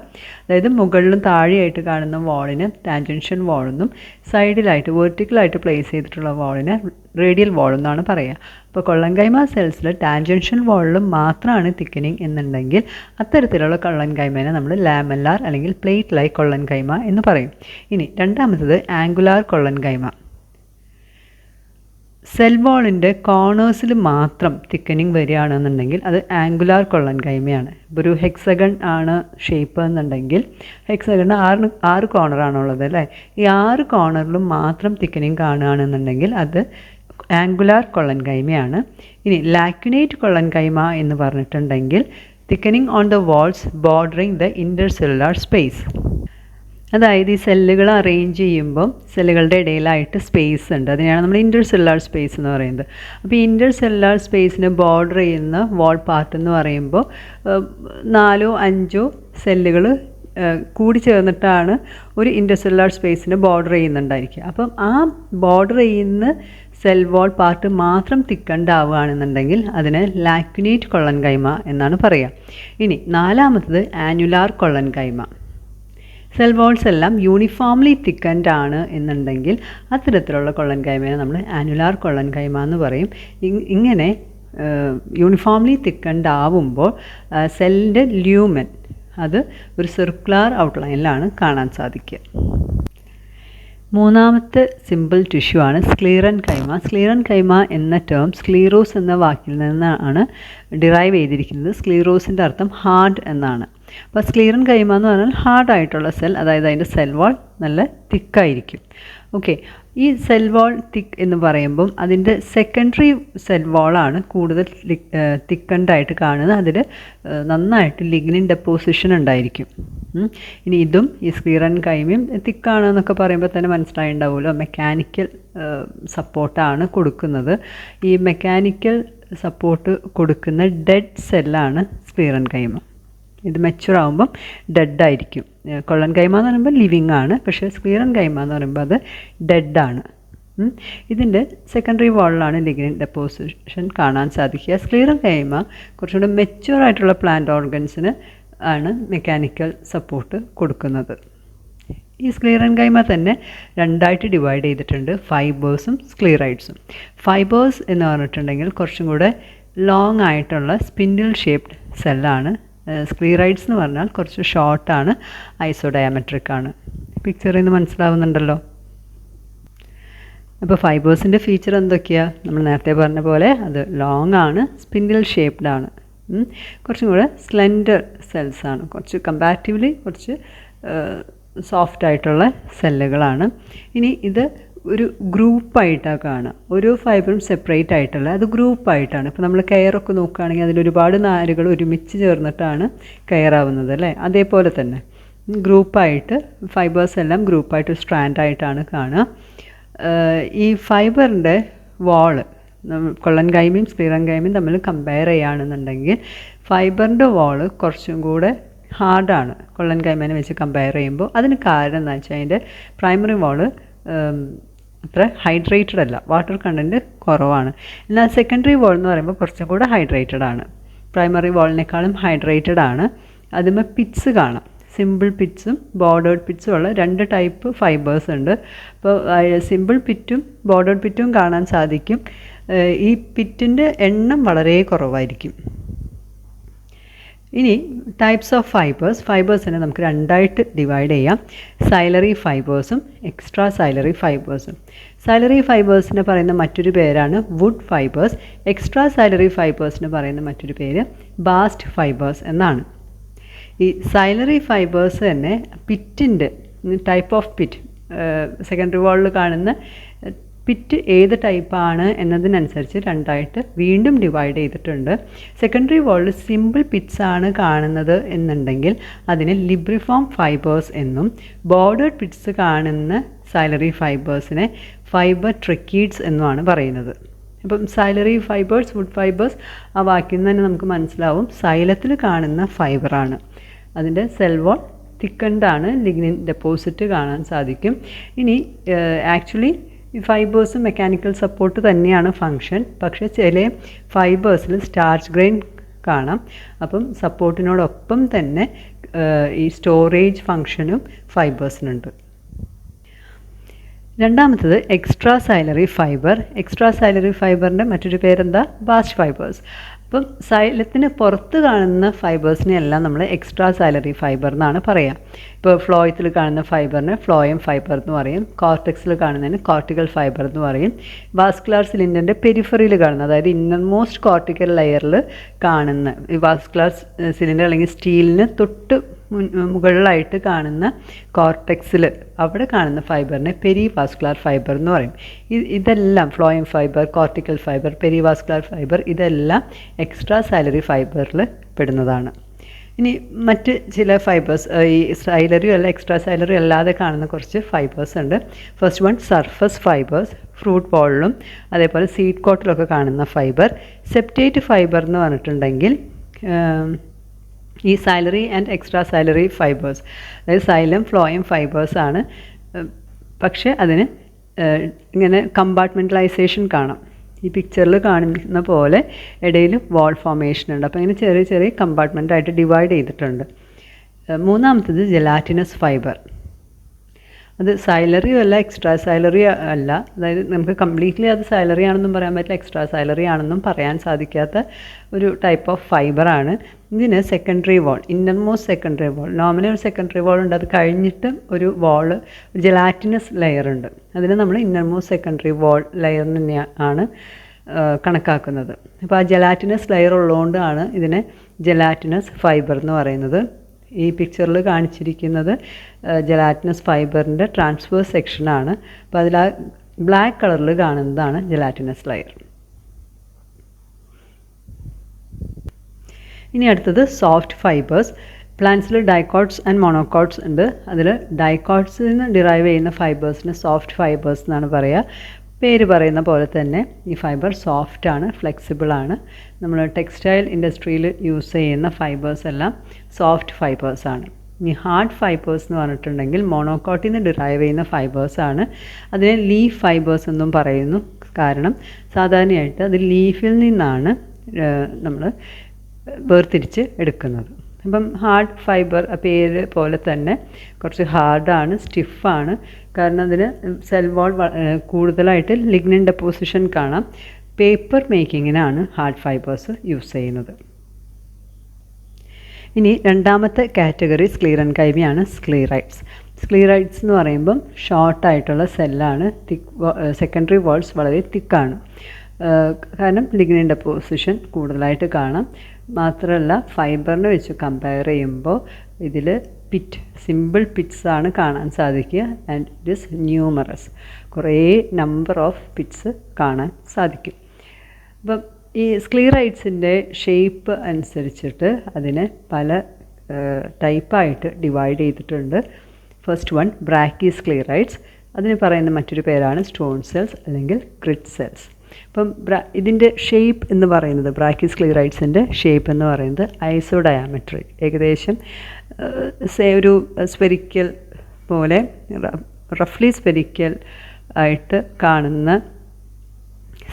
അതായത് മുകളിലും താഴെയായിട്ട് കാണുന്ന വാളിന് ടാൻജൻഷ്യൽ വാളെന്നും സൈഡിലായിട്ട് വെർട്ടിക്കലായിട്ട് പ്ലേസ് ചെയ്തിട്ടുള്ള വാളിന് റേഡിയൽ വാൾ എന്നാണ് പറയുക. അപ്പോൾ കൊള്ളൻ കൈമ സെൽസിൽ ടാൻജൻഷ്യൽ വാളിൽ മാത്രമാണ് തിക്കനിങ് എന്നുണ്ടെങ്കിൽ അത്തരത്തിലുള്ള കൊള്ളൻ കൈമേനെ നമ്മൾ ലാമെല്ലാർ അല്ലെങ്കിൽ പ്ലേറ്റ് ലൈക്ക് കൊള്ളൻ കൈമ എന്ന് പറയും. ഇനി രണ്ടാമത്തത് ആംഗുലാർ കൊള്ളൻ കൈമ. സെൽ വാളിൻ്റെ കോർണേഴ്സിൽ മാത്രം തിക്കനിങ് വരികയാണെന്നുണ്ടെങ്കിൽ അത് ആംഗുലാർ കൊള്ളൻ കൈമയാണ്. ഇപ്പോൾ ഒരു ഹെക്സഗൺ ആണ് ഷേപ്പ് എന്നുണ്ടെങ്കിൽ ഹെക്സഗണിന് 6 കോർണറാണുള്ളത് അല്ലേ. ഈ 6 കോർണറിലും മാത്രം തിക്കനിങ് കാണുകയാണെന്നുണ്ടെങ്കിൽ അത് ആംഗുലാർ കൊള്ളൻ കൈമയാണ്. ഇനി ലാക്യുനേറ്റ് കൊള്ളൻ കൈമ എന്ന് പറഞ്ഞിട്ടുണ്ടെങ്കിൽ thickening on the walls bordering the intercellular space. അതായത് ഈ സെല്ലുകൾ അറേഞ്ച് ചെയ്യുമ്പം സെല്ലുകളുടെ ഇടയിലായിട്ട് സ്പേസ് ഉണ്ട്. അതിനെയാണ് നമ്മൾ ഇൻ്റർസെല്ലുലാർ സ്പേസ് എന്ന് പറയുന്നത്. അപ്പോൾ ഈ ഇൻ്റർസെല്ലുലാർ സ്പേസിന് ബോർഡർ ചെയ്യുന്ന വാൾ പാർട്ട് എന്ന് പറയുമ്പോൾ 4 or 5 സെല്ലുകൾ കൂടി ചേർന്നിട്ടാണ് ഒരു ഇൻ്റർസെല്ലുലാർ സ്പേസിന് ബോർഡർ ചെയ്യുന്നുണ്ടായിരിക്കുക. അപ്പം ആ ബോർഡർ ചെയ്യുന്ന സെൽ വാൾ പാർട്ട് മാത്രം തിക്കണ്ടാവുകയാണെന്നുണ്ടെങ്കിൽ അതിനെ ലാക്യുനേറ്റ് കൊള്ളൻ കൈമ എന്നാണ് പറയുക. ഇനി നാലാമത്തത് ആനുലാർ കൊള്ളൻ കൈമ. സെൽ വാൾസ് എല്ലാം യൂണിഫോംലി തിക്കൻഡ് ആണ് എന്നുണ്ടെങ്കിൽ അത്തരത്തിലുള്ള കൊള്ളൻ കൈമയെ നമ്മൾ ആനുലാർ കൊള്ളൻ കൈമ എന്ന് പറയും. ഇങ്ങനെ യൂണിഫോംലി തിക്കൻഡ് ആവുമ്പോൾ സെല്ലിൻ്റെ ല്യൂമൻ അത് ഒരു സർക്കുലർ ഔട്ട്ലൈനിലാണ് കാണാൻ സാധിക്കുക. മൂന്നാമത്തെ സിമ്പിൾ ടിഷ്യൂ ആണ് സ്ക്ലീറൻ കൈമ. സ്ക്ലീറൻ കൈമ എന്ന ടേം സ്ക്ലീറോസ് എന്ന വാക്കിൽ നിന്നാണ് ഡിറൈവ് ചെയ്തിരിക്കുന്നത്. സ്ക്ലീറോസിൻ്റെ അർത്ഥം ഹാർഡ് എന്നാണ്. അപ്പോൾ സ്ക്ലീറൻ കൈമ എന്ന് പറഞ്ഞാൽ ഹാർഡായിട്ടുള്ള സെൽ, അതായത് അതിൻ്റെ സെൽ വാൾ നല്ല തിക്കായിരിക്കും. ഓക്കെ, ഈ സെൽ വാൾ തിക്ക് എന്ന് പറയുമ്പം അതിൻ്റെ സെക്കൻഡറി സെൽ വാളാണ് കൂടുതൽ തിക്കണ്ടായിട്ട് കാണുന്നത്. അതിൽ നന്നായിട്ട് ലിഗ്നിൻ ഡെപ്പോസിഷൻ ഉണ്ടായിരിക്കും. ഇനി ഇതും ഈ സ്ക്ലീറൻ കൈമയും തിക്കാണെന്നൊക്കെ പറയുമ്പോൾ തന്നെ മനസ്സിലായിട്ടുണ്ടാവുമല്ലോ, മെക്കാനിക്കൽ സപ്പോർട്ടാണ് കൊടുക്കുന്നത്. ഈ മെക്കാനിക്കൽ സപ്പോർട്ട് കൊടുക്കുന്ന ഡെഡ് സെല്ലാണ് സ്ക്ലീറൻ കൈമ. ഇത് മെച്യൂർ ആകുമ്പം ഡെഡായിരിക്കും. കൊള്ളൻ കൈമ എന്ന് പറയുമ്പോൾ ലിവിങ് ആണ്, പക്ഷേ സ്ക്ലീറൻ കൈമ എന്ന് പറയുമ്പോൾ അത് ഡെഡാണ്. ഇതിൻ്റെ സെക്കൻഡറി വാളിലാണ് ലിഗ്നിൻ ഡെപ്പോസിഷൻ കാണാൻ സാധിക്കുക. സ്ക്ലീറൻ കൈമ കുറച്ചുകൂടി മെച്യൂർ ആയിട്ടുള്ള പ്ലാന്റ് ഓർഗൻസിന് ആണ് മെക്കാനിക്കൽ സപ്പോർട്ട് കൊടുക്കുന്നത്. ഈ സ്ക്ലീറൻ കൈമ തന്നെ രണ്ടായിട്ട് ഡിവൈഡ് ചെയ്തിട്ടുണ്ട്, ഫൈബേഴ്സും സ്ക്ലീറൈഡ്സും. ഫൈബേഴ്സ് എന്ന് പറഞ്ഞിട്ടുണ്ടെങ്കിൽ കുറച്ചും കൂടെ ലോങ് ആയിട്ടുള്ള സ്പിൻഡിൽ ഷേപ്ഡ് സെല്ലാണ്. സ്ക്ലീറൈഡ്സ് എന്ന് പറഞ്ഞാൽ കുറച്ച് ഷോർട്ടാണ്, ഐസോഡയാമെട്രിക് ആണ്. പിക്ചറിൽ നിന്ന് മനസ്സിലാവുന്നുണ്ടല്ലോ. അപ്പോൾ ഫൈബേഴ്സിൻ്റെ ഫീച്ചർ എന്തൊക്കെയാണ്? നമ്മൾ നേരത്തെ പറഞ്ഞ പോലെ അത് ലോങ് ആണ്, സ്പിൻഡിൽ ഷേപ്ഡ് ആണ്, കുറച്ചും കൂടെ സ്ലെൻഡർ സെൽസാണ്, കുറച്ച് കമ്പാരിറ്റീവ്ലി കുറച്ച് സോഫ്റ്റ് ആയിട്ടുള്ള സെല്ലുകളാണ്. ഇനി ഇത് ഒരു ഗ്രൂപ്പായിട്ടാണ് കാണുക. ഓരോ ഫൈബറും സെപ്പറേറ്റ് ആയിട്ടുള്ള അത് ഗ്രൂപ്പായിട്ടാണ്. ഇപ്പോൾ നമ്മൾ കെയറൊക്കെ നോക്കുകയാണെങ്കിൽ അതിലൊരുപാട് നാരുകൾ ഒരുമിച്ച് ചേർന്നിട്ടാണ് കെയറാവുന്നത് അല്ലേ? അതേപോലെ തന്നെ ഗ്രൂപ്പായിട്ട് ഫൈബേഴ്സ് എല്ലാം ഗ്രൂപ്പായിട്ട് സ്ട്രാൻഡായിട്ടാണ് കാണുക. ഈ ഫൈബറിൻ്റെ വാള് കൊള്ളൻ കൈമയും സ്ക്ലീറൻ കൈമയും തമ്മിൽ കമ്പയർ ചെയ്യുകയാണെന്നുണ്ടെങ്കിൽ ഫൈബറിൻ്റെ വാള് കുറച്ചും കൂടെ ഹാർഡാണ് കൊള്ളൻ കൈമേനെ വെച്ച് കമ്പയർ ചെയ്യുമ്പോൾ. അതിന് കാരണം എന്ന് വെച്ചാൽ അതിൻ്റെ പ്രൈമറി വാള് അത്ര ഹൈഡ്രേറ്റഡ് അല്ല, വാട്ടർ കണ്ടൻറ്റ് കുറവാണ്. എന്നാൽ സെക്കൻഡറി വാൾ എന്ന് പറയുമ്പോൾ കുറച്ചും കൂടെ ഹൈഡ്രേറ്റഡ് ആണ്, പ്രൈമറി വാളിനേക്കാളും ഹൈഡ്രേറ്റഡ് ആണ്. അതിന്മേൽ പിറ്റ്സ് കാണാം, സിമ്പിൾ പിറ്റ്സും ബോർഡേഡ് പിറ്റ്സും ഉള്ള രണ്ട് ടൈപ്പ് ഫൈബേഴ്സ് ഉണ്ട്. അപ്പോൾ സിമ്പിൾ പിറ്റും ബോർഡേഡ് പിറ്റും കാണാൻ സാധിക്കും. ഈ പിറ്റിൻ്റെ എണ്ണം വളരെ കുറവായിരിക്കും. ഇനി ടൈപ്സ് ഓഫ് ഫൈബേഴ്സിനെ നമുക്ക് രണ്ടായിട്ട് ഡിവൈഡ് ചെയ്യാം, സൈലറി ഫൈബേഴ്സും എക്സ്ട്രാ സൈലറി ഫൈബേഴ്സും. സൈലറി ഫൈബേഴ്സിന് പറയുന്ന മറ്റൊരു പേരാണ് വുഡ് ഫൈബേഴ്സ്. എക്സ്ട്രാ സൈലറി ഫൈബേഴ്സിന് പറയുന്ന മറ്റൊരു പേര് ബാസ്റ്റ് ഫൈബേഴ്സ് എന്നാണ്. ഈ സൈലറി ഫൈബേഴ്സ് തന്നെ പിറ്റിൻ്റെ ടൈപ്പ് ഓഫ് പിറ്റ്, സെക്കൻഡറി വാളിൽ കാണുന്ന പിറ്റ് ഏത് ടൈപ്പാണ് എന്നതിനനുസരിച്ച് രണ്ടായിട്ട് വീണ്ടും ഡിവൈഡ് ചെയ്തിട്ടുണ്ട്. സെക്കൻഡറി വാളിൽ സിമ്പിൾ പിറ്റ്സ് ആണ് കാണുന്നത് എന്നുണ്ടെങ്കിൽ അതിനെ ലിബ്രിഫോം ഫൈബേഴ്സ് എന്നും, ബോർഡേഡ് പിറ്റ്സ് കാണുന്ന സൈലറി ഫൈബേഴ്സിനെ ഫൈബർ ട്രിക്കീഡ്സ് എന്നുമാണ് പറയുന്നത്. അപ്പം സൈലറി ഫൈബേഴ്സ്, വുഡ് ഫൈബേഴ്സ് ആ വാക്കിൽ നിന്ന് തന്നെ നമുക്ക് മനസ്സിലാവും സൈലത്തിൽ കാണുന്ന ഫൈബറാണ്. അതിൻ്റെ സെൽ വാൾ തിക്കണ്ടാണ്, ലിഗ്നിൻ ഡെപ്പോസിറ്റ് കാണാൻ സാധിക്കും. ഇനി ആക്ച്വലി ഈ ഫൈബേഴ്സ് മെക്കാനിക്കൽ സപ്പോർട്ട് തന്നെയാണ് ഫങ്ഷൻ, പക്ഷേ ചില ഫൈബേഴ്സിൽ സ്റ്റാർച്ച് ഗ്രെയിൻ കാണാം. അപ്പം സപ്പോർട്ടിനോടൊപ്പം തന്നെ ഈ സ്റ്റോറേജ് ഫങ്ഷനും ഫൈബേഴ്സിനുണ്ട്. രണ്ടാമത്തത് extra xylary fibre. Extra xylary ഫൈബറിൻ്റെ മറ്റൊരു പേരെന്താ? Bast fibres. അപ്പം സൈലത്തിന് പുറത്ത് കാണുന്ന ഫൈബേഴ്സിനെ എല്ലാം നമ്മൾ എക്സ്ട്രാ സൈലറി ഫൈബർ എന്നാണ് പറയുക. ഇപ്പോൾ ഫ്ലോയത്തിൽ കാണുന്ന ഫൈബറിന് ഫ്ലോയം ഫൈബർ എന്ന് പറയും, കോർട്ടെക്സിൽ കാണുന്നതിന് കോർട്ടിക്കൽ ഫൈബർ എന്ന് പറയും. വാസ്കുലാർ സിലിണ്ടറിൻ്റെ പെരിഫറിയിൽ കാണുന്ന, അതായത് ഇന്നർമോസ്റ്റ് കോർട്ടിക്കൽ ലെയറിൽ കാണുന്ന ഈ വാസ്കുലാർ സിലിണ്ടർ അല്ലെങ്കിൽ സ്റ്റീലിന് തൊട്ട് മുകളിലായിട്ട് കാണുന്ന കോർട്ടെക്സിൽ അവിടെ കാണുന്ന ഫൈബറിനെ പെരിവാസ്കുലാർ ഫൈബർ എന്ന് പറയും. ഇതെല്ലാം phloem fibre, cortical fibre, perivascular fibre ഇതെല്ലാം എക്സ്ട്രാ സൈലറി ഫൈബറിൽ പെടുന്നതാണ്. ഇനി മറ്റ് ചില ഫൈബേഴ്സ്, ഈ സൈലറി അല്ല എക്സ്ട്രാ സൈലറി അല്ലാതെ കാണുന്ന കുറച്ച് ഫൈബേഴ്സ് ഉണ്ട്. First one surface fibres, fruit ബോളിലും അതേപോലെ സീഡ് കോട്ടിലൊക്കെ കാണുന്ന ഫൈബർ. സെപ്റ്റേറ്റ് ഫൈബർ എന്ന് പറഞ്ഞിട്ടുണ്ടെങ്കിൽ ഈ സൈലറി ആൻഡ് എക്സ്ട്രാ സൈലറി ഫൈബേഴ്സ്, അതായത് സൈലം ഫ്ലോയം ഫൈബേഴ്സാണ്, പക്ഷേ അതിന് ഇങ്ങനെ കമ്പാർട്ട്മെൻറ്റലൈസേഷൻ കാണാം. ഈ പിക്ചറിൽ കാണുന്ന പോലെ ഇടയിൽ വാൾ ഫോർമേഷൻ ഉണ്ട്. അപ്പോൾ ഇങ്ങനെ ചെറിയ ചെറിയ കമ്പാർട്ട്മെൻറ്റായിട്ട് ഡിവൈഡ് ചെയ്തിട്ടുണ്ട്. മൂന്നാമത്തത് ജെലാറ്റിനസ് ഫൈബർ. അത് സൈലറിയും അല്ല എക്സ്ട്രാ സൈലറി അല്ല, അതായത് നമുക്ക് കംപ്ലീറ്റ്ലി അത് സൈലറി ആണെന്നും പറയാൻ പറ്റില്ല, എക്സ്ട്രാ സൈലറി ആണെന്നും പറയാൻ സാധിക്കാത്ത ഒരു ടൈപ്പ് ഓഫ് ഫൈബറാണ്. ഇതിന് secondary wall, innermost secondary wall, normally ഒരു സെക്കൻഡറി വാൾ ഉണ്ട്, അത് കഴിഞ്ഞിട്ട് ഒരു വാള് ജെലാറ്റിനസ് ലെയർ ഉണ്ട്, അതിന് നമ്മൾ ഇന്നർമോസ്റ്റ് സെക്കൻഡറി വാൾ ലെയർ തന്നെയാണ് കണക്കാക്കുന്നത്. അപ്പോൾ ആ ജെലാറ്റിനസ് ലെയർ ഉള്ളതുകൊണ്ടാണ് ഇതിനെ ജെലാറ്റിനസ് ഫൈബർ എന്ന് പറയുന്നത്. ഈ പിക്ചറിൽ കാണിച്ചിരിക്കുന്നത് ജെലാറ്റിനസ് ഫൈബറിൻ്റെ ട്രാൻസ്വേഴ്സ് സെക്ഷനാണ്. അപ്പോൾ അതിൽ ആ ബ്ലാക്ക് കളറിൽ കാണുന്നതാണ് ജെലാറ്റിനസ് ലെയർ. ഇനി അടുത്തത് സോഫ്റ്റ് ഫൈബേഴ്സ്. പ്ലാന്റ്സിൽ ഡൈക്കോട്ട്സ് ആൻഡ് മോണോക്കോട്ട്സ് ഉണ്ട്. അതിൽ ഡൈക്കോട്ട്സിൽ നിന്ന് ഡിറൈവ് ചെയ്യുന്ന ഫൈബേഴ്സിന് സോഫ്റ്റ് ഫൈബേഴ്സ് എന്നാണ് പറയുക. പേര് പറയുന്ന പോലെ തന്നെ ഈ ഫൈബർ സോഫ്റ്റാണ്, ഫ്ലെക്സിബിളാണ്. നമ്മൾ ടെക്സ്റ്റൈൽ ഇൻഡസ്ട്രിയിൽ യൂസ് ചെയ്യുന്ന ഫൈബേഴ്സ് എല്ലാം സോഫ്റ്റ് ഫൈബേഴ്സാണ്. ഇനി ഹാർഡ് ഫൈബേഴ്സ് എന്ന് പറഞ്ഞിട്ടുണ്ടെങ്കിൽ മോണോക്കോട്ടിൽ നിന്ന് ഡിറൈവ് ചെയ്യുന്ന ഫൈബേഴ്സാണ്. അതിനെ ലീഫ് ഫൈബേഴ്സ് എന്നും പറയുന്നു. കാരണം സാധാരണയായിട്ട് അത് ലീഫിൽ നിന്നാണ് നമ്മൾ വേർതിരിച്ച് എടുക്കുന്നത്. അപ്പം ഹാർഡ് ഫൈബർ പേര് പോലെ തന്നെ കുറച്ച് ഹാർഡാണ്, സ്റ്റിഫാണ്. കാരണം അതിന് സെൽ വാൾ കൂടുതലായിട്ട് ലിഗ്നൻ ഡെപ്പോസിഷൻ കാണാം. പേപ്പർ മേക്കിങ്ങിനാണ് ഹാർഡ് ഫൈബേഴ്സ് യൂസ് ചെയ്യുന്നത്. ഇനി രണ്ടാമത്തെ കാറ്റഗറി സ്ക്ലീറൻകൈമയാണ് സ്ക്ലീറൈഡ്സ്. സ്ക്ലീറൈഡ്സ് എന്ന് പറയുമ്പം ഷോർട്ടായിട്ടുള്ള സെല്ലാണ്. സെക്കൻഡറി വാൾസ് വളരെ തിക്കാണ്. കാരണം ലിഗ്നൻ ഡെപ്പോസിഷൻ കൂടുതലായിട്ട് കാണാം. മാത്രമല്ല ഫൈബറിനെ വെച്ച് കമ്പയർ ചെയ്യുമ്പോൾ ഇതിൽ സിമ്പിൾ പിറ്റ്സാണ് കാണാൻ സാധിക്കുക. And it is numerous. കുറേ നമ്പർ ഓഫ് പിറ്റ്സ് കാണാൻ സാധിക്കും. അപ്പം ഈ സ്ക്ലീറൈഡ്സിൻ്റെ ഷേപ്പ് അനുസരിച്ചിട്ട് അതിനെ പല ടൈപ്പായിട്ട് ഡിവൈഡ് ചെയ്തിട്ടുണ്ട്. First one brachysclereids. അതിന് പറയുന്ന മറ്റൊരു പേരാണ് സ്റ്റോൺ സെൽസ് അല്ലെങ്കിൽ ഗ്രിഡ് സെൽസ്. അപ്പം ഇതിൻ്റെ ഷേപ്പ് എന്ന് പറയുന്നത്, ബ്രാക്കി സ്ക്ലീറൈഡ്സിൻ്റെ ഷേപ്പ് എന്ന് പറയുന്നത് ഐസോഡയാമെട്രിക്, ഏകദേശം ഒരു സ്പെരിക്കൽ പോലെ റഫ്ലി സ്പെരിക്കൽ ആയിട്ട് കാണുന്ന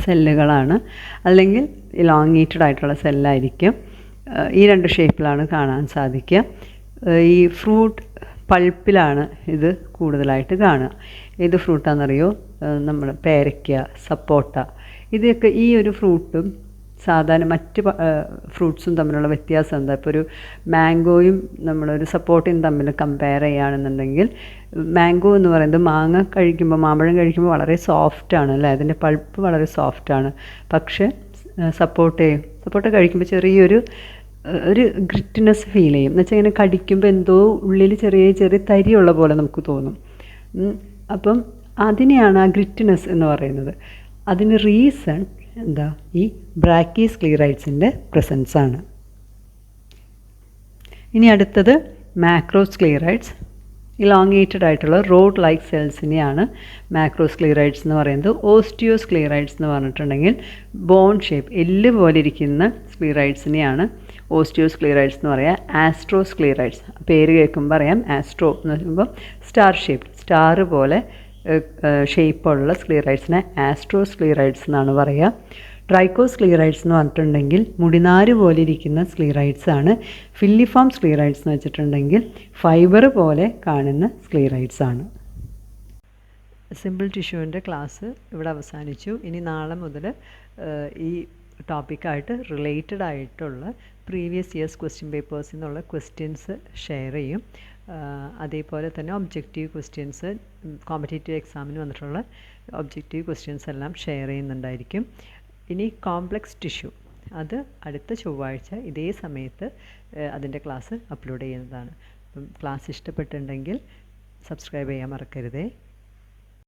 സെല്ലുകളാണ്. അല്ലെങ്കിൽ ഇലോങ്ങേറ്റഡ് ആയിട്ടുള്ള സെല്ലായിരിക്കും. ഈ രണ്ട് ഷേപ്പിലാണ് കാണാൻ സാധിക്കുക. ഈ ഫ്രൂട്ട് പൾപ്പിലാണ് ഇത് കൂടുതലായിട്ട് കാണുക. ഏത് ഫ്രൂട്ടാണെന്നറിയോ? നമ്മൾ പേരയ്ക്ക, സപ്പോട്ട, ഇതൊക്കെ. ഈ ഒരു ഫ്രൂട്ടും സാധാരണ മറ്റ് ഫ്രൂട്ട്സും തമ്മിലുള്ള വ്യത്യാസം എന്താ? ഇപ്പോൾ ഒരു മാംഗോയും നമ്മളൊരു സപ്പോട്ടയും തമ്മിൽ കമ്പയർ ചെയ്യുകയാണെന്നുണ്ടെങ്കിൽ, മാംഗോ എന്ന് പറയുന്നത് മാമ്പഴം കഴിക്കുമ്പോൾ വളരെ സോഫ്റ്റാണ് അല്ലേ? അതിൻ്റെ പൾപ്പ് വളരെ സോഫ്റ്റാണ്. പക്ഷേ സപ്പോട്ട കഴിക്കുമ്പോൾ ചെറിയൊരു ഗ്രിറ്റ്നെസ് ഫീൽ ചെയ്യും. എന്ന് വെച്ചാൽ ഇങ്ങനെ കടിക്കുമ്പോൾ എന്തോ ഉള്ളിൽ ചെറിയ തരിയുള്ള പോലെ നമുക്ക് തോന്നും. അപ്പം അതിനെയാണ് ആ ഗ്രിറ്റ്നെസ് എന്ന് പറയുന്നത്. അതിന് റീസൺ എന്താ? ഈ ബ്രാക്കി സ്ക്ലീറൈഡ്സിൻ്റെ പ്രസൻസ് ആണ്. ഇനി അടുത്തത് മാക്രോസ്ക്ലീറൈഡ്സ്. ഇലോങ്ങേറ്റഡ് ആയിട്ടുള്ള റോഡ് ലൈക്ക് സെൽസിനെയാണ് മാക്രോസ്ക്ലീറൈഡ്സ് എന്ന് പറയുന്നത്. ഓസ്റ്റിയോസ്ക്ലീറൈഡ്സ് എന്ന് പറഞ്ഞിട്ടുണ്ടെങ്കിൽ ബോൺ ഷേപ്പ്, എല്ല് പോലെ ഇരിക്കുന്ന സ്ക്ലീറൈഡ്സിനെയാണ് ഓസ്റ്റിയോസ്ക്ലീറൈഡ്സ് എന്ന് പറയുക. ആസ്ട്രോസ്ക്ലീറൈഡ്സ്, പേര് കേൾക്കുമ്പോൾ അറിയാം. ആസ്ട്രോ എന്ന് പറയുമ്പോൾ സ്റ്റാർ പോലെ ഷേപ്പുള്ള സ്ക്ലീറൈഡ്സിനെ ആസ്ട്രോസ്ക്ലീറൈഡ്സ് എന്നാണ് പറയുക. ട്രൈക്കോസ്ക്ലീറൈഡ്സ് എന്ന് പറഞ്ഞിട്ടുണ്ടെങ്കിൽ മുടിനാര് പോലെ ഇരിക്കുന്ന സ്ക്ലീറൈഡ്സ് ആണ്. ഫില്ലിഫോം സ്ക്ലീറൈഡ്സ് എന്ന് വെച്ചിട്ടുണ്ടെങ്കിൽ ഫൈബർ പോലെ കാണുന്ന സ്ക്ലീറൈഡ്സ് ആണ്. സിമ്പിൾ ടിഷ്യൂവിൻ്റെ ക്ലാസ് ഇവിടെ അവസാനിച്ചു. ഇനി നാളെ മുതൽ ഈ ടോപ്പിക്കായിട്ട് റിലേറ്റഡ് ആയിട്ടുള്ള പ്രീവിയസ് ഇയേഴ്സ് ക്വസ്റ്റ്യൻ പേപ്പേഴ്സിൽ നിന്നുള്ള ക്വസ്റ്റ്യൻസ് ഷെയർ ചെയ്യും. അതേപോലെ തന്നെ ഒബ്ജക്റ്റീവ് ക്വസ്റ്റ്യൻസ്, കോമ്പറ്റേറ്റീവ് എക്സാമിന് വന്നിട്ടുള്ള ഒബ്ജക്റ്റീവ് ക്വസ്റ്റ്യൻസ് എല്ലാം ഷെയർ ചെയ്യുന്നുണ്ടായിരിക്കും. ഇനി കോംപ്ലക്സ് ടിഷ്യൂ, അത് അടുത്ത ചൊവ്വാഴ്ച ഇതേ സമയത്ത് അതിൻ്റെ ക്ലാസ് അപ്ലോഡ് ചെയ്യുന്നതാണ്. അപ്പം ക്ലാസ് ഇഷ്ടപ്പെട്ടിട്ടുണ്ടെങ്കിൽ സബ്സ്ക്രൈബ് ചെയ്യാൻ മറക്കരുതേ.